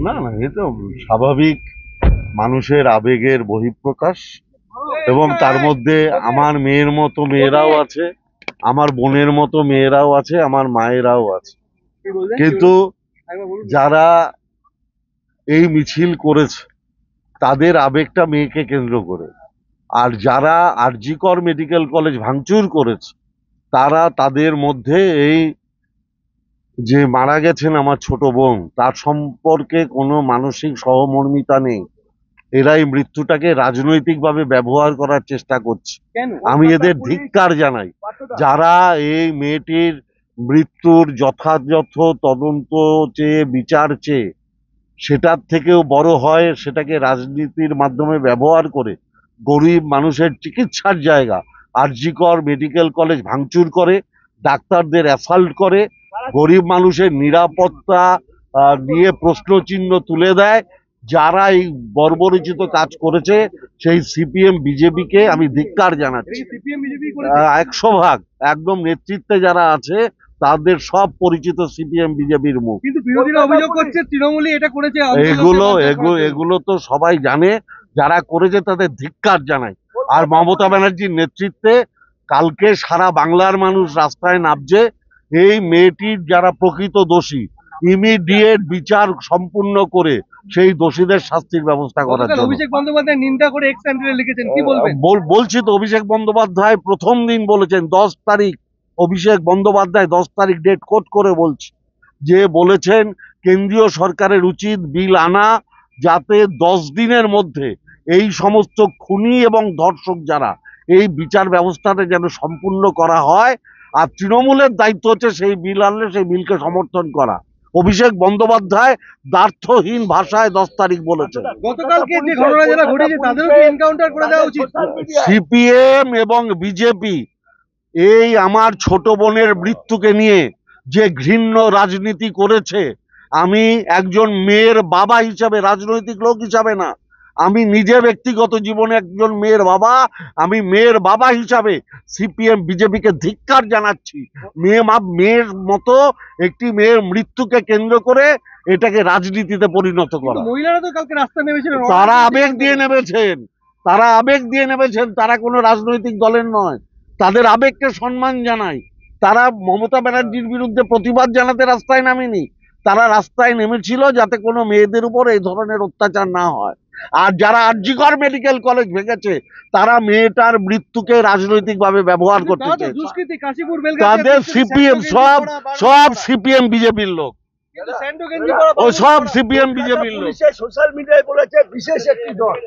না না, এ তো স্বাভাবিক মানুষের আবেগের বহিঃপ্রকাশ, এবং তার মধ্যে আমার মেয়ের মতো মেয়েরাও আছে, আমার বোনের মতো মেয়েরাও আছে, আমার মায়েরাও আছে। কিন্তু যারা এই মিছিল করেছে তাদের আবেগটা মেয়েকে কেন্দ্র করে, আর যারা আরজি কর মেডিকেল কলেজ ভাঙচুর করেছে তারা তাদের মধ্যে এই যে মারা গেছেন আমার ছোট বোন তার সম্পর্কে কোনো মানসিক সহমর্মিতা নেই। এরা এই মৃত্যুটাকে রাজনৈতিকভাবে ব্যবহার করার চেষ্টা করছে। আমি এদের ধিক্কার জানাই। যারা এই মেয়েটির মৃত্যুর যথাযথ তদন্ত চেয়ে বিচার চেয়ে সেটার থেকেও বড় হয় সেটাকে রাজনীতির মাধ্যমে ব্যবহার করে গরিব মানুষের চিকিৎসার জায়গা আরজি কর মেডিকেল কলেজ ভাঙচুর করে, ডাক্তারদের অ্যাসাল্ট করে, গরিব মানুষের নিরাপত্তা নিয়ে প্রশ্নচিহ্ন তুলে দেয়, যারা এই বর্বরচিত কাজ করেছে সেই সিপিএম বিজেপিকে আমি ধিক্কার জানাচ্ছি। 100% একদম নেতৃত্বে যারা আছে তাদের সব পরিচিত সিপিএম বিজেপির মুখ। কিন্তু বিরোধীরা অভিযোগ করছে তৃণমূলই এটা করেছে। এগুলো তো সবাই জানে, যারা করেছে তাদের ধিক্কার জানাই। আর মমতা ব্যানার্জির নেতৃত্বে কালকে সারা বাংলার মানুষ রাস্তায় নামছে এই মেয়েটির যারা প্রকৃত দোষী ইমিডিয়েট বিচার সম্পূর্ণ করে সেই দোষীদের শাস্তির ব্যবস্থা করার জন্য। অভিষেক বন্দ্যোপাধ্যায় নিন্দা করে এক্স হ্যান্ডেলে লিখেছেন, কি বলবেন? বলছি তো, অভিষেক বন্দ্যোপাধ্যায় প্রথম দিন বলেছেন 10 তারিখ, অভিষেক বন্দ্যোপাধ্যায় 10 তারিখ ডেট কোট করে বলছে, যে বলেছেন কেন্দ্রীয় সরকারের উচিত বিল আনা যাতে 10 দিনের মধ্যে এই সমস্ত খুনি এবং ধর্ষক যারা এই বিচার ব্যবস্থাটা যেন সম্পূর্ণ করা হয়। আর তৃণমূলের দায়িত্ব হচ্ছে সেই বিল আনলে সেই বিলকে সমর্থন করা। অভিষেক বন্দ্যোপাধ্যায় দ্ব্যর্থহীন ভাষায় 10 তারিখ বলেছেন। গতকালকে যে ঘটনা যারা ঘটেছে তাদেরকে এনকাউন্টার করে দেওয়া উচিত। সিপিএম এবং বিজেপি এই আমার ছোট বোনের মৃত্যুকে নিয়ে যে ঘৃণ্য রাজনীতি করেছে, আমি একজন মেয়ের বাবা হিসাবে, রাজনৈতিক লোক হিসাবে না, আমি নিজে ব্যক্তিগত জীবনে একজন মেয়ের বাবা, আমি মেয়ের বাবা হিসাবে সিপিএম বিজেপিকে ধিক্কার জানাচ্ছি। মেয়ের মতো একটি মেয়ের মৃত্যুকে কেন্দ্র করে এটাকে রাজনীতিতে পরিণত করা। মহিলারা তো কালকে রাস্তায় নেমেছিলেন, তারা আবেগ দিয়ে নেমেছেন, তারা কোনো রাজনৈতিক দলের নয়, তাদের আবেগকে সম্মান জানাই। তারা মমতা ব্যানার্জির বিরুদ্ধে প্রতিবাদ জানাতে রাস্তায় নামেনি, তারা রাস্তায় নেমেছিল যাতে কোনো মেয়েদের উপর এই ধরনের অত্যাচার না হয়। আর যারা আরজি কর মেডিকেল কলেজ ভেঙেছে তারা মেয়েটার মৃত্যুকে রাজনৈতিকভার ব্যবহার করতে চেয়েছে। তাদের সিপিএম সব সিপিএম বিজেপির লোক, ও সব সিপিএম বিজেপির লোক। সোশ্যাল মিডিয়ায় বলেছে বিশেষ একটি দল।